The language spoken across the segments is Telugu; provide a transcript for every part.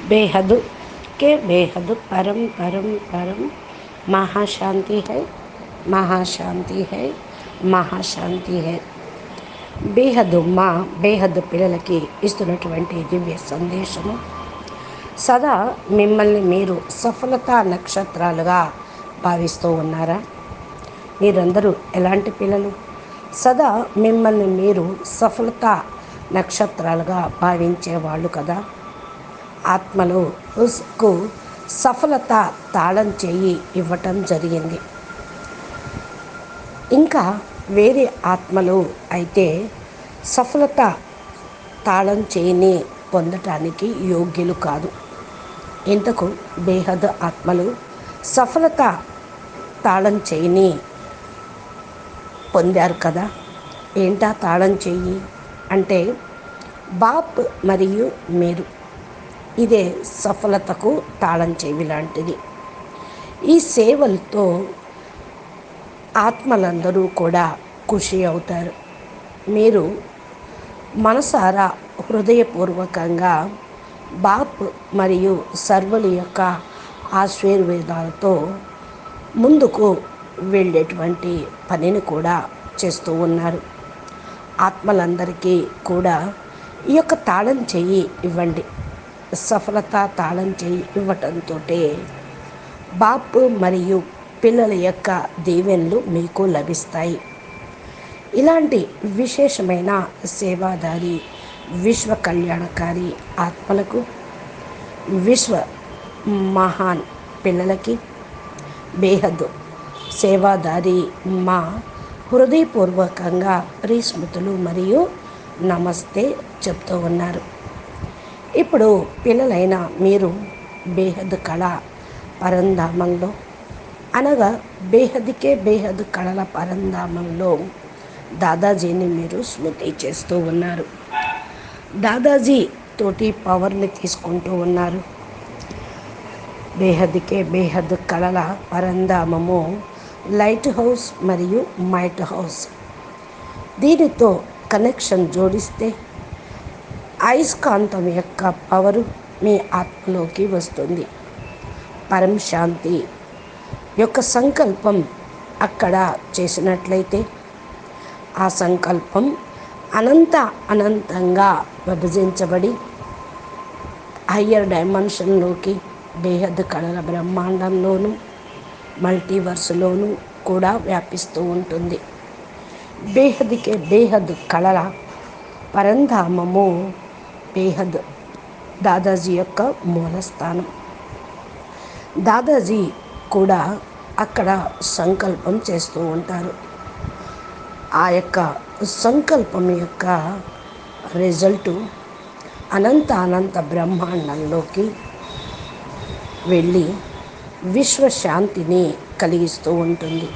बेहद के बेहद परम परम परम महाशांति है, महाशांति है, महाशांति है. బేహద్దు మా బేహద్దు పిల్లలకి ఇస్తున్నటువంటి దివ్య సందేశము. సదా మిమ్మల్ని మీరు సఫలతా నక్షత్రాలుగా భావిస్తూ ఉన్నారా? మీరందరూ ఎలాంటి పిల్లలు? సదా మిమ్మల్ని మీరు సఫలతా నక్షత్రాలుగా భావించేవాళ్ళు కదా. ఆత్మలో ఉస్కు సఫలత తాళం చేయి ఇవ్వటం జరిగింది. ఇంకా వేరే ఆత్మలు అయితే సఫలత తాళం చేయిని పొందటానికి యోగ్యులు కాదు. ఇంతకు బేహద్ ఆత్మలు సఫలత తాళం చేయిని పొందారు కదా. ఏంటా తాళం చేయి అంటే బాప్ మరియు మీరు. ఇదే సఫలతకు తాళం చెవి లాంటిది. ఈ సేవలతో ఆత్మలందరూ కూడా ఖుషి అవుతారు. మీరు మనసారా హృదయపూర్వకంగా బాప్ మరియు సర్వుల యొక్క ఆశీర్వాదాలతో ముందుకు వెళ్ళేటువంటి పనిని కూడా చేస్తూ ఉన్నారు. ఆత్మలందరికీ కూడా ఈ యొక్క తాళం చెయ్యి ఇవ్వండి. సఫలత తాళం చెయ్యి ఇవ్వటంతో బాప్ మరియు పిల్లల యొక్క దీవెనలు మీకు లభిస్తాయి. ఇలాంటి విశేషమైన సేవాదారి విశ్వ కళ్యాణకారి ఆత్మలకు, విశ్వ మహాన్ పిల్లలకి బేహద్ సేవాదారి మా హృదయపూర్వకంగా ప్రీస్మృతులు మరియు నమస్తే చెప్తూ ఉన్నారు. ఇప్పుడు పిల్లలైన మీరు బేహద్ కళ పరంధామంలో అనగా బేహద్కే బేహద్ కళల పరంధామంలో దాదాజీని మీరు స్మృతి చేస్తూ ఉన్నారు. దాదాజీ తోటి పవర్ని తీసుకుంటూ ఉన్నారు. బేహద్కే బేహద్ కళల పరంధామము లైట్ హౌస్ మరియు మైట్ హౌస్. దీనితో కనెక్షన్ జోడిస్తే అయస్కాంతం యొక్క పవరు మీ ఆత్మలోకి వస్తుంది. పరం శాంతి యొక్క సంకల్పం అక్కడ చేసినట్లయితే ఆ సంకల్పం అనంతంగా విభజించబడి హయ్యర్ డైమెన్షన్లోకి బేహద్ కళల బ్రహ్మాండంలోనూ మల్టీవర్స్లోనూ కూడా వ్యాపిస్తూ ఉంటుంది. బేహద్కే బేహద్ కళల పరంధామము బేహద్ దాదాజీ యొక్క మూలస్థానం. దాదాజీ కూడా అక్కడ సంకల్పం చేస్తూ ఉంటారు. ఆ యొక్క సంకల్పం యొక్క రిజల్టు అనంత బ్రహ్మాండంలోకి వెళ్ళి విశ్వశాంతిని కలిగిస్తూ ఉంటుంది.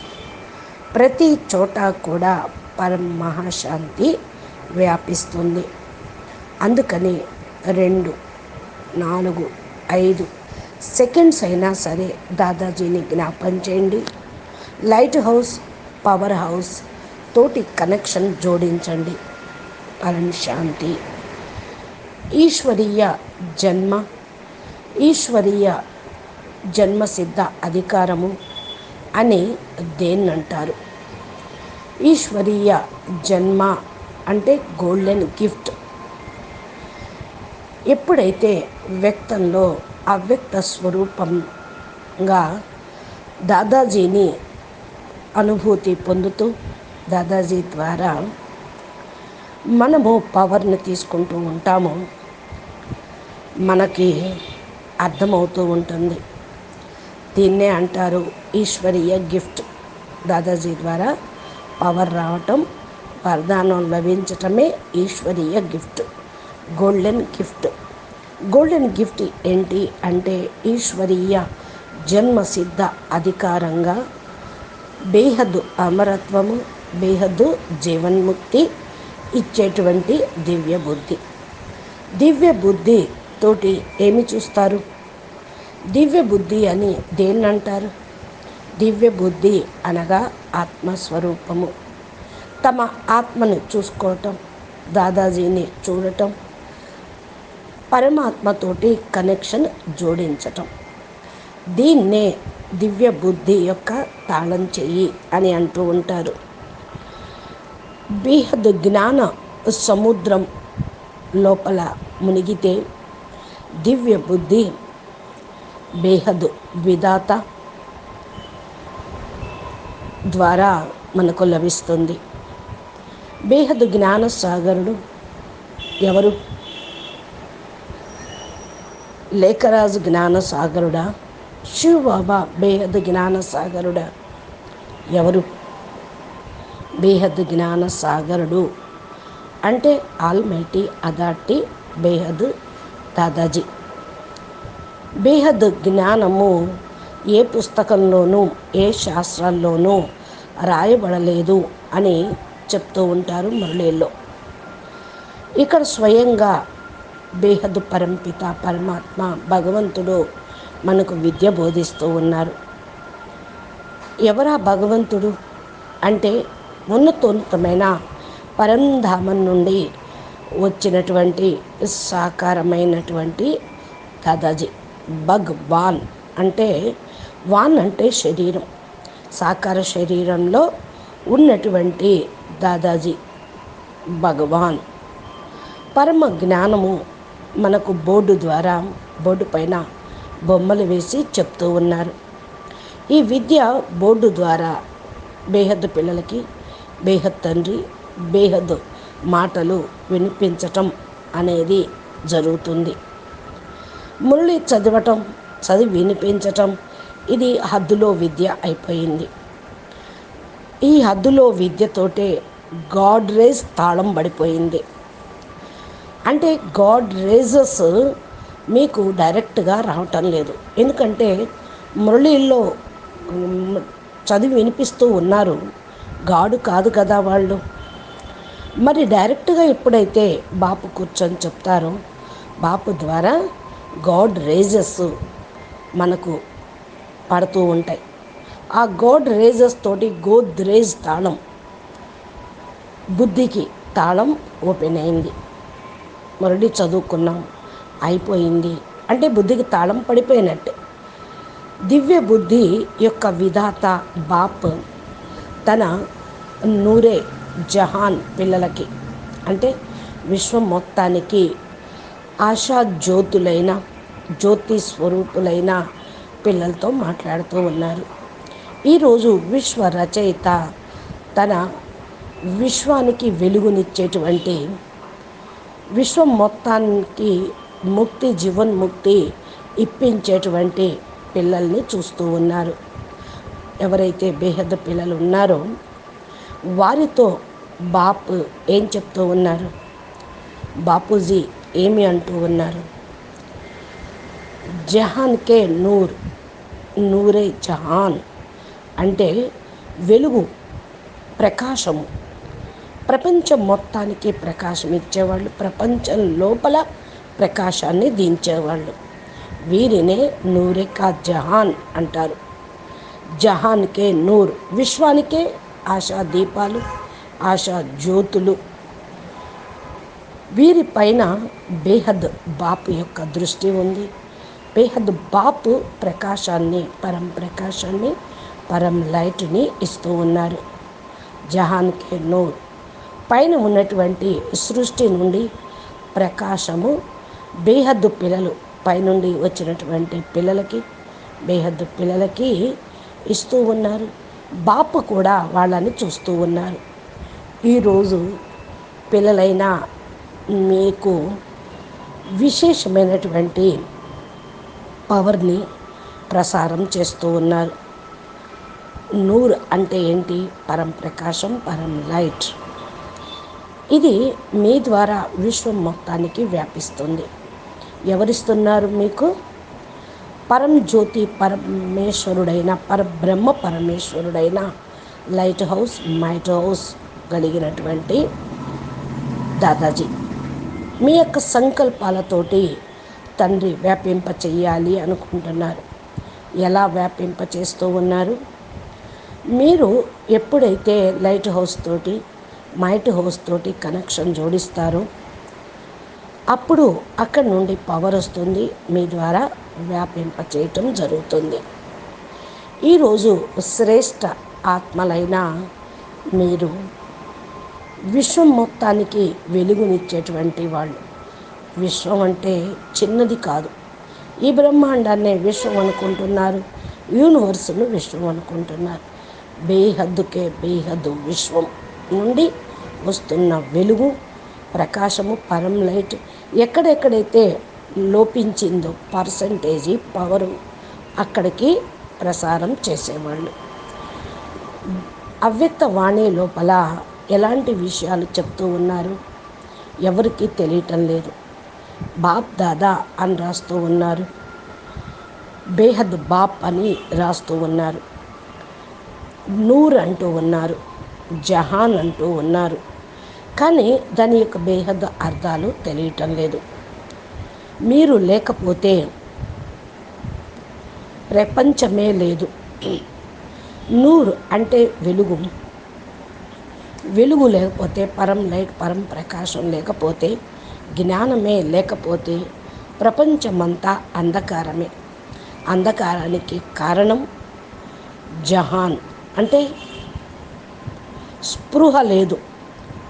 ప్రతి చోట కూడా పరమహాశాంతి వ్యాపిస్తుంది. అందుకని 2, 4, 5 సెకండ్స్ అయినా సరే దాదాజీని జ్ఞాపం చేయండి. లైట్ హౌస్, పవర్ హౌస్ తోటి కనెక్షన్ జోడించండి. పరం శాంతి. ఈశ్వరీయ జన్మ, ఈశ్వరీయ జన్మసిద్ధ అధికారము అని దేన్నంటారు? ఈశ్వరీయ జన్మ అంటే గోల్డెన్ గిఫ్ట్. ఎప్పుడైతే వ్యక్తంలో అవ్యక్త స్వరూపంగా దాదాజీని అనుభూతి పొందుతూ దాదాజీ ద్వారా మనము పవర్ని తీసుకుంటూ ఉంటాము, మనకి అర్థమవుతూ ఉంటుంది. దీన్నే అంటారు ఈశ్వరీయ గిఫ్ట్. దాదాజీ ద్వారా పవర్ రావటం, వరదానం లభించటమే ఈశ్వరీయ gift, golden gift. Golden gift ఏంటి అంటే ఈశ్వరీయ జన్మసిద్ధ అధికారంగా బేహద్దు అమరత్వము, బేహద్దు జీవన్ముక్తి ఇచ్చేటువంటి దివ్య బుద్ధి. దివ్య బుద్ధి తోటి ఏమి చూస్తారు? దివ్య బుద్ధి అని దేన్నంటారు? దివ్య బుద్ధి అనగా ఆత్మస్వరూపము. తమ ఆత్మను చూసుకోవటం, దాదాజీని చూడటం, పరమాత్మతోటి కనెక్షన్ జోడించటం. దీన్నే దివ్య బుద్ధి యొక్క తాళం చెయ్యి అని అంటూ ఉంటారు. బేహద్ జ్ఞాన సముద్రం లోపల మునిగితే దివ్య బుద్ధి బేహద్ విధాత ద్వారా మనకు లభిస్తుంది. బేహద్ జ్ఞాన సాగరుడు ఎవరు? లేఖరాజు జ్ఞాన సాగరుడా? శివ్ బాబా బేహద్ జ్ఞాన సాగరుడా? ఎవరు బేహద్ జ్ఞాన సాగరుడు అంటే? ఆల్మైటీ అథారిటీ బేహద్ దాదాజీ. బేహద్ జ్ఞానము ఏ పుస్తకంలోనూ ఏ శాస్త్రాల్లోనూ రాయబడలేదు అని చెప్తూ ఉంటారు మురళీల్లో. ఇక్కడ స్వయంగా బేహద్ పరంపిత పరమాత్మ భగవంతుడు మనకు విద్య బోధిస్తూ ఉన్నారు. ఎవరా భగవంతుడు అంటే ఉన్నతోన్నతమైన పరంధామం నుండి వచ్చినటువంటి సాకారమైనటువంటి దాదాజీ. భగవాన్ అంటే వాన్ అంటే శరీరం, సాకార శరీరంలో ఉన్నటువంటి దాదాజీ భగవాన్. పరమ జ్ఞానము మనకు బోర్డు ద్వారా, బోర్డు పైన బొమ్మలు వేసి చెప్తూ ఉన్నారు. ఈ విద్య బోర్డు ద్వారా బేహద్ పిల్లలకి బేహద్ తండ్రి బేహద్ మాటలు వినిపించటం అనేది జరుగుతుంది. మురళి చదవటం, చదివి వినిపించటం ఇది హద్దులో విద్య అయిపోయింది. ఈ హద్దులో విద్యతోటే గాడ్ రేజ్ తాళం పడిపోయింది. అంటే గాడ్ రేజెస్ మీకు డైరెక్ట్గా రావటం లేదు. ఎందుకంటే మురళీల్లో చదివి వినిపిస్తూ ఉన్నారు, గాడు కాదు కదా వాళ్ళు. మరి డైరెక్ట్గా ఎప్పుడైతే బాపు కూర్చొని చెప్తారో బాపు ద్వారా గాడ్ రేజెస్ మనకు పడుతూ ఉంటాయి. ఆ గాడ్ రేజెస్ తోటి గోద్రేజ్ తాళం, బుద్ధికి తాళం ఓపెన్ అయింది. మురళి చదువుకున్నాం, అయిపోయింది అంటే బుద్ధికి తాళం పడిపోయినట్టే. దివ్య బుద్ధి యొక్క విధాత బాప్ తన నూరే జహాన్ పిల్లలకి అంటే విశ్వం మొత్తానికి ఆశా జ్యోతులైన జ్యోతి స్వరూపులైన పిల్లలతో మాట్లాడుతూ ఉన్నారు. ఈరోజు విశ్వ రచయిత తన విశ్వానికి వెలుగునిచ్చేటువంటి, విశ్వం మొత్తానికి ముక్తి జీవన్ముక్తి ఇప్పించేటువంటి పిల్లల్ని చూస్తూ ఉన్నారు. ఎవరైతే బేహద్ పిల్లలు ఉన్నారో వారితో బాపు ఏం చెప్తూ ఉన్నారు? బాపూజీ ఏమి అంటూ ఉన్నారు? జహాన్కే నూర్, నూరే జహాన్ అంటే వెలుగు, ప్రకాశము. ప్రపంచం మొత్తానికి ప్రకాశం ఇచ్చేవాళ్ళు, ప్రపంచం లోపల ప్రకాశాన్ని దించేవాళ్ళు. వీరినే నూరే కా జహాన్ అంటారు. జహాన్కే నూర్, విశ్వానికే ఆశా దీపాలు, ఆశా జ్యోతులు. వీరిపైన బేహద్ బాపు యొక్క దృష్టి ఉంది. బేహద్ బాపు ప్రకాశాన్ని, పరం ప్రకాశాన్ని, పరం లైట్ని ఇస్తూ ఉన్నారు. జహాన్కే నూర్ పైన ఉన్నటువంటి సృష్టి నుండి ప్రకాశము బేహద్ పిల్లలు, పైనుండి వచ్చినటువంటి పిల్లలకి, బేహద్ పిల్లలకి ఇస్తూ ఉన్నారు. బాపు కూడా వాళ్ళని చూస్తూ ఉన్నారు. ఈరోజు పిల్లలైనా మీకు విశేషమైనటువంటి పవర్ని ప్రసారం చేస్తూ ఉన్నారు. నూర్ అంటే ఏంటి? పరం ప్రకాశం, పరం లైట్. ఇది మీ ద్వారా విశ్వం మొత్తానికి వ్యాపిస్తుంది. ఎవరిస్తున్నారు మీకు? పరం జ్యోతి పరమేశ్వరుడైన, పరబ్రహ్మ పరమేశ్వరుడైన లైట్ హౌస్, మైట్ హౌస్ కలిగినటువంటి దాదాజీ మీ యొక్క సంకల్పాలతోటి తండ్రి వ్యాపింప చెయ్యాలి అనుకుంటున్నారు. ఎలా వ్యాపింప చేస్తూ ఉన్నారు? మీరు ఎప్పుడైతే లైట్ హౌస్ తోటి, మైట్ హౌస్ తోటి కనెక్షన్ జోడిస్తారో అప్పుడు అక్కడి నుండి పవర్ వస్తుంది, మీ ద్వారా వ్యాపింపచేయటం జరుగుతుంది. ఈరోజు శ్రేష్ఠ ఆత్మలైన మీరు విశ్వం మొత్తానికి వెలుగునిచ్చేటువంటి వాళ్ళు. విశ్వం అంటే చిన్నది కాదు. ఈ బ్రహ్మాండాన్నే విశ్వం అనుకుంటున్నారు, యూనివర్స్ను విశ్వం అనుకుంటున్నారు. బేహద్దుకే బేహద్దు విశ్వం నుండి వస్తున్న వెలుగు, ప్రకాశము, పరం లైట్ ఎక్కడెక్కడైతే లోపించిందో పర్సంటేజీ పవరు అక్కడికి ప్రసారం చేసేవాళ్ళు. అవ్యక్త వాణి లోపల ఎలాంటి విషయాలు చెప్తూ ఉన్నారు ఎవరికి తెలియటం లేదు. బాప్ దాదా అని రాస్తూ ఉన్నారు, బేహద్ బాప్ అని రాస్తూ ఉన్నారు, నూర్ అంటూ ఉన్నారు, జహాన్ అంటూ ఉన్నారు. కానీ దాని యొక్క బేహద్ అర్థాలు తెలియటం లేదు. మీరు లేకపోతే ప్రపంచమే లేదు. నూర్ అంటే వెలుగు, వెలుగు లేకపోతే పరం లైట్, పరం ప్రకాశం లేకపోతే, జ్ఞానమే లేకపోతే ప్రపంచమంతా అంధకారమే. అంధకారానికి కారణం జహాన్ అంటే స్పృహ లేదు,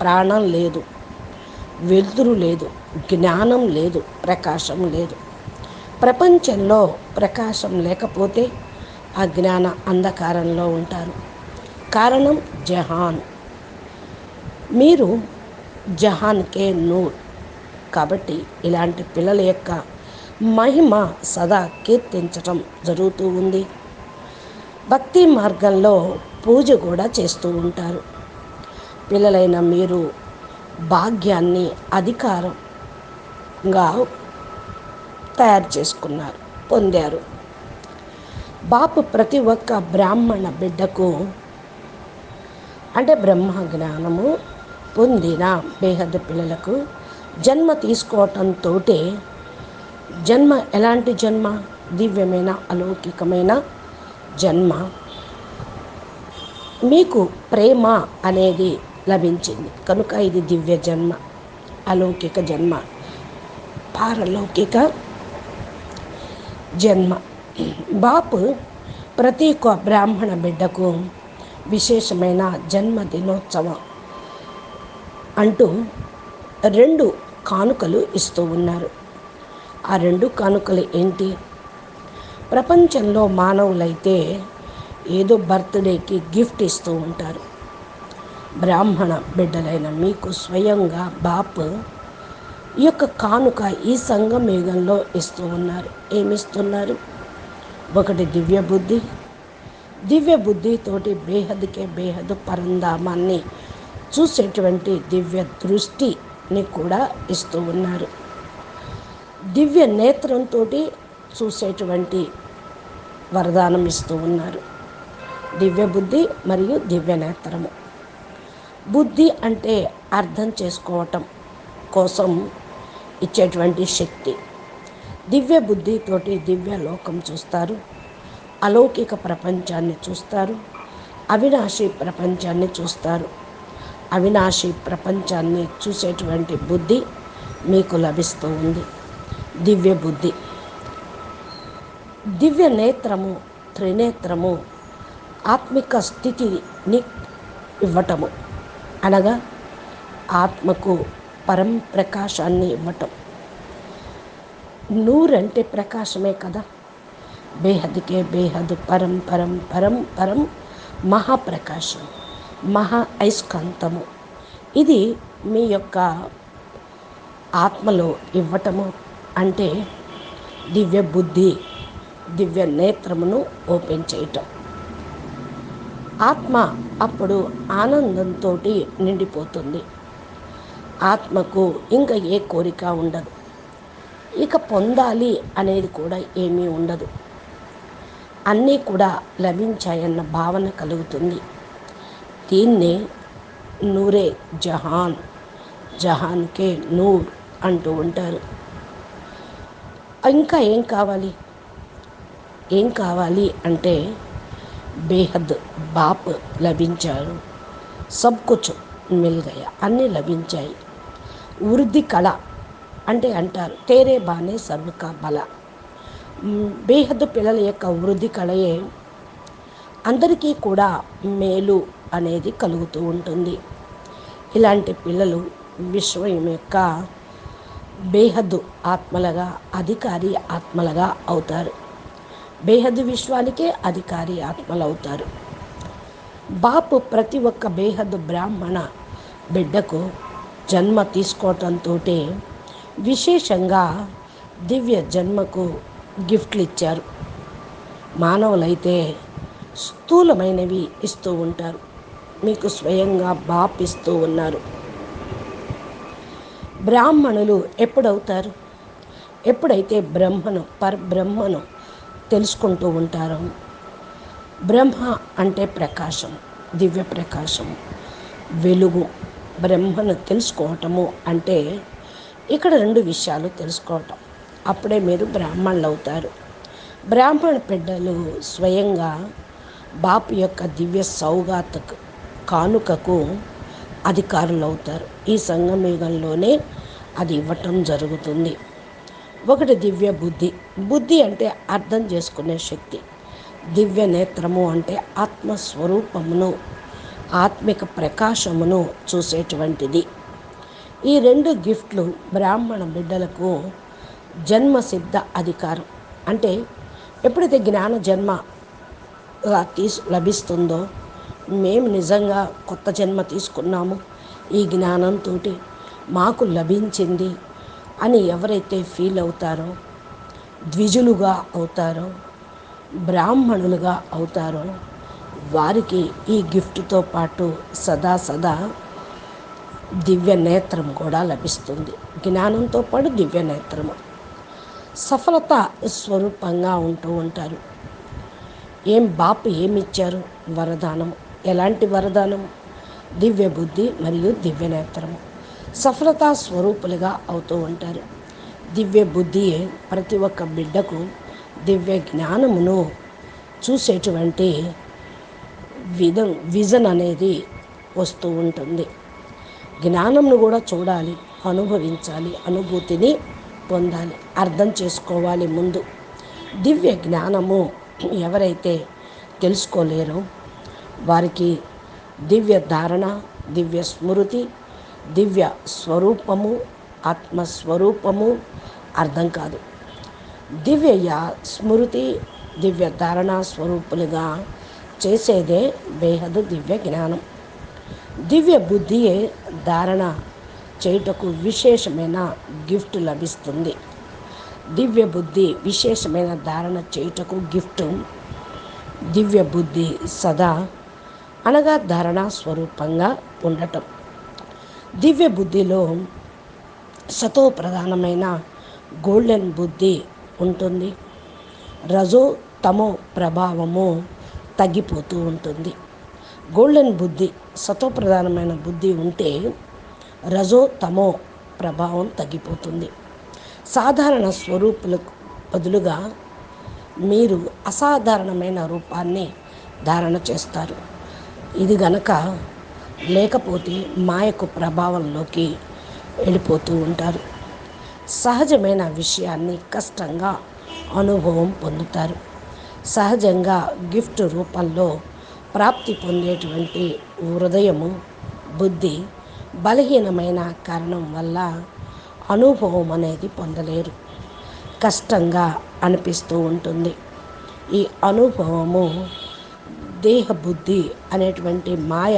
ప్రాణం లేదు, వెలుతురు లేదు, జ్ఞానం లేదు, ప్రకాశం లేదు. ప్రపంచంలో ప్రకాశం లేకపోతే అజ్ఞాన అంధకారంలో ఉంటారు. కారణం జహాన్. మీరు జహాన్కే నూర్. కాబట్టి ఇలాంటి పిల్లల యొక్క మహిమ సదా కీర్తించటం జరుగుతూ ఉంది. భక్తి మార్గంలో పూజ కూడా చేస్తూ ఉంటారు. పిల్లలైన మీరు భాగ్యాన్ని అధికారంగా తయారు చేసుకున్నారు, పొందారు. బాపు ప్రతి ఒక్క బ్రాహ్మణ బిడ్డకు అంటే బ్రహ్మ జ్ఞానము పొందిన బేహద్ పిల్లలకు జన్మ తీసుకోవటంతో జన్మ ఎలాంటి జన్మ? దివ్యమైన అలౌకికమైన జన్మ. మీకు ప్రేమ అనేది లభించింది కనుక ఇది దివ్య జన్మ, అలౌకిక జన్మ, పారలౌకిక జన్మ. బాపు ప్రతి ఒక్క బ్రాహ్మణ బిడ్డకు విశేషమైన జన్మదినోత్సవం అంటూ 2 కానుకలు ఇస్తూ ఉన్నారు. ఆ 2 కానుకలు ఏంటి? ప్రపంచంలో మానవులైతే ఏదో బర్త్డేకి గిఫ్ట్ ఇస్తూ ఉంటారు. బ్రాహ్మణ బిడ్డలైన మీకు స్వయంగా బాపు ఈ యొక్క కానుక ఈ సంగమ యుగంలో ఇస్తూ ఉన్నారు. ఏమిస్తున్నారు? ఒకటి దివ్య బుద్ధి. దివ్య బుద్ధితోటి బేహద్కే బేహద్ పరంధామాన్ని చూసేటువంటి దివ్య దృష్టిని కూడా ఇస్తూ ఉన్నారు. దివ్య నేత్రంతో చూసేటువంటి వరదానం ఇస్తూ ఉన్నారు. దివ్య బుద్ధి మరియు దివ్య నేత్రము. బుద్ధి అంటే అర్థం చేసుకోవటం కోసం ఇచ్చేటువంటి శక్తి. దివ్య బుద్ధితోటి దివ్య లోకం చూస్తారు, అలౌకిక ప్రపంచాన్ని చూస్తారు, అవినాశి ప్రపంచాన్ని చూస్తారు. అవినాశి ప్రపంచాన్ని చూసేటువంటి బుద్ధి మీకు లభిస్తూ ఉంది, దివ్య బుద్ధి. దివ్య నేత్రము, త్రినేత్రము ఆత్మిక స్థితిని ఇవ్వటము, అనగా ఆత్మకు పరం ప్రకాశాన్ని ఇవ్వటం. నూర్ అంటే ప్రకాశమే కదా. బేహద్కే బేహద్ పరం పరం పరం పరం మహాప్రకాశం, మహా అయస్కాంతము. ఇది మీ యొక్క ఆత్మలో ఇవ్వటము అంటే దివ్య బుద్ధి, దివ్య నేత్రమును ఓపెన్ చేయటం. ఆత్మ అప్పుడు ఆనందంతో నిండిపోతుంది. ఆత్మకు ఇంకా ఏ కోరిక ఉండదు, ఇక పొందాలి అనేది కూడా ఏమీ ఉండదు. అన్నీ కూడా లభించాయన్న భావన కలుగుతుంది. దీన్నే నూరే జహాన్, జహాన్కే నూర్ అంటూ ఉంటారు. ఇంకా ఏం కావాలి? ఏం కావాలి అంటే బేహద్ బాప్ లభించారు, సబ్ కుచ్ మిల్ గయా, అన్నీ లభించాయి. వృద్ధి కళ అంటే అంటారు తేరే బానే సర్వకా బల. బేహద్దు పిల్లల యొక్క వృద్ధి కళయే అందరికీ కూడా మేలు అనేది కలుగుతూ ఉంటుంది. ఇలాంటి పిల్లలు విశ్వం యొక్క బేహద్దు ఆత్మలుగా, అధికారి ఆత్మలుగా అవుతారు. బేహద్దు విశ్వానికే అధికారి ఆత్మలు అవుతారు. బాపు ప్రతి ఒక్క బేహద్దు బ్రాహ్మణ బిడ్డకు జన్మ తీసుకోవటంతో విశేషంగా దివ్య జన్మకు గిఫ్ట్లు ఇచ్చారు. మానవులైతే స్థూలమైనవి ఇస్తూ ఉంటారు, మీకు స్వయంగా బాప్ ఇస్తూ ఉన్నారు. బ్రాహ్మణులు ఎప్పుడవుతారు? ఎప్పుడైతే పరబ్రహ్మను తెలుసుకుంటూ ఉంటారో. బ్రహ్మ అంటే ప్రకాశం, దివ్య ప్రకాశం, వెలుగు. బ్రహ్మను తెలుసుకోవటము అంటే ఇక్కడ 2 విషయాలు తెలుసుకోవటం. అప్పుడే మీరు బ్రాహ్మణులు అవుతారు. బ్రాహ్మణ బిడ్డలు స్వయంగా బాపు యొక్క దివ్య సౌగాతకు కానుకకు అధికారులు అవుతారు. ఈ సంగమయుగంలోనే అది ఇవ్వటం జరుగుతుంది. ఒకటి దివ్య బుద్ధి. బుద్ధి అంటే అర్థం చేసుకునే శక్తి. దివ్య నేత్రము అంటే ఆత్మస్వరూపమును, ఆత్మిక ప్రకాశమును చూసేటువంటిది. ఈ 2 గిఫ్ట్లు బ్రాహ్మణ బిడ్డలకు జన్మసిద్ధ అధికారం. అంటే ఎప్పుడైతే జ్ఞాన జన్మ లభిస్తుందో, మేము నిజంగా కొత్త జన్మ తీసుకున్నాము, ఈ జ్ఞానంతో మాకు లభించింది అని ఎవరైతే ఫీల్ అవుతారో, ద్విజులుగా అవుతారో, బ్రాహ్మణులుగా అవుతారో, వారికి ఈ గిఫ్ట్తో పాటు సదా దివ్య నేత్రం కూడా లభిస్తుంది. జ్ఞానంతో పాటు దివ్య నేత్రము. సఫలత స్వరూపంగా ఉంటూ ఉంటారు. బాపు ఏమిచ్చారు? వరదానము. ఎలాంటి వరదానము? దివ్య బుద్ధి మరియు దివ్య నేత్రము. సఫలతా స్వరూపులుగా అవుతూ ఉంటారు. దివ్య బుద్ధియే ప్రతి ఒక్క బిడ్డకు దివ్య జ్ఞానమును చూసేటువంటి విజన్ అనేది వస్తూ ఉంటుంది. జ్ఞానంను కూడా చూడాలి, అనుభవించాలి, అనుభూతిని పొందాలి, అర్థం చేసుకోవాలి. ముందు దివ్య జ్ఞానము ఎవరైతే తెలుసుకోలేరో వారికి దివ్య ధారణ, దివ్య స్మృతి, దివ్య స్వరూపము, ఆత్మస్వరూపము అర్థం కాదు. దివ్య స్మృతి, దివ్య ధారణ స్వరూపులుగా చేసేదే బేహదు దివ్య జ్ఞానం. దివ్య బుద్ధియే ధారణ చేయుటకు విశేషమైన గిఫ్ట్ లభిస్తుంది. దివ్య బుద్ధి విశేషమైన ధారణ చేయుటకు గిఫ్ట్ దివ్య బుద్ధి సదా అనగా ధారణ స్వరూపంగా ఉండటం. దివ్య బుద్ధిలో సతో ప్రధానమైన గోల్డెన్ బుద్ధి ఉంటుంది. రజో తమో ప్రభావము తగ్గిపోతూ ఉంటుంది. గోల్డెన్ బుద్ధి, సతో ప్రధానమైన బుద్ధి ఉంటే రజో తమో ప్రభావం తగ్గిపోతుంది. సాధారణ స్వరూపులకు బదులుగా మీరు అసాధారణమైన రూపాన్ని ధారణ చేస్తారు. ఇది గనక లేకపోతే మాయకు ప్రభావంలోకి వెళ్ళిపోతూ ఉంటారు. సహజమైన విషయాన్ని కష్టంగా అనుభవం పొందుతారు. సహజంగా గిఫ్ట్ రూపంలో ప్రాప్తి పొందేటువంటి హృదయము, బుద్ధి బలహీనమైన కారణం వల్ల అనుభవం అనేది పొందలేరు. కష్టంగా అనిపిస్తూ ఉంటుంది. ఈ అనుభవము దేహ బుద్ధి అనేటువంటి మాయ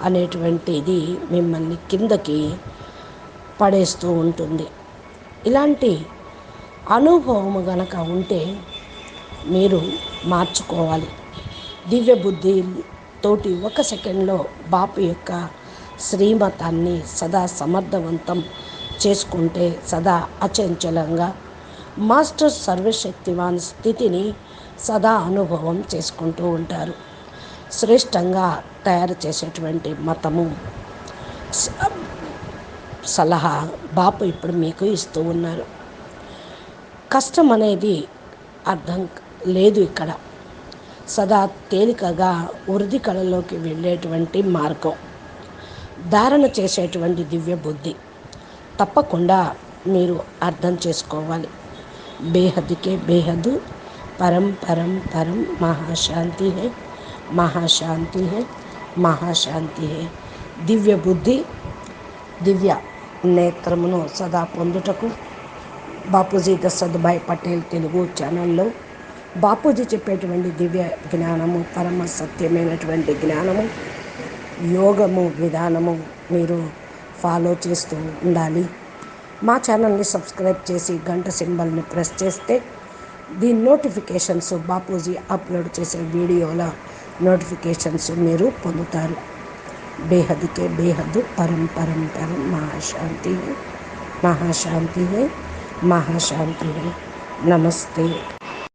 అనేటువంటిది మిమ్మల్ని కిందకి పడేస్తూ ఉంటుంది. ఇలాంటి అనుభవము గనక ఉంటే మీరు మార్చుకోవాలి. దివ్య బుద్ధి తోటి 1 సెకండ్లో బాపు యొక్క శ్రీమతాన్ని సదా సమర్థవంతం చేసుకుంటే సదా అచంచలంగా మాస్టర్ సర్వశక్తివాన్ స్థితిని సదా అనుభవం చేసుకుంటూ ఉంటారు. శ్రేష్టంగా తయారు చేసేటువంటి మతము సలహా బాపు ఇప్పుడు మీకు ఇస్తూ ఉన్నారు. కష్టం అనేది అర్థం లేదు ఇక్కడ. సదా తేలికగా వృద్ధి కళలోకి వెళ్ళేటువంటి మార్గం ధారణ చేసేటువంటి దివ్య బుద్ధి. తప్పకుండా మీరు అర్థం చేసుకోవాలి. బేహద్కే బేహద్, పరం పరం పరం, మహాశాంతి హే, మహాశాంతి హే, మహాశాంతి హే. దివ్య బుద్ధి, దివ్య నేత్రమును సదా పొందుటకు బాపూజీ దశరథభాయ్ పటేల్ తెలుగు ఛానల్లో బాపూజీ చెప్పేటువంటి దివ్య జ్ఞానము, పరమ సత్యమైనటువంటి జ్ఞానము, యోగము విధానము మీరు ఫాలో చేస్తూ ఉండాలి. మా ఛానల్ని సబ్స్క్రైబ్ చేసి గంట సింబల్ని ప్రెస్ చేస్తే దీని నోటిఫికేషన్స్, బాపూజీ అప్లోడ్ చేసే వీడియోల నోటిఫికేషన్స్ మీరు పొందుతారు. బేహద్కే బేహద్, పరం పరం పరం, మహాశాంతి హై, మహాశాంతి హై, మహాశాంతి హై. నమస్తే.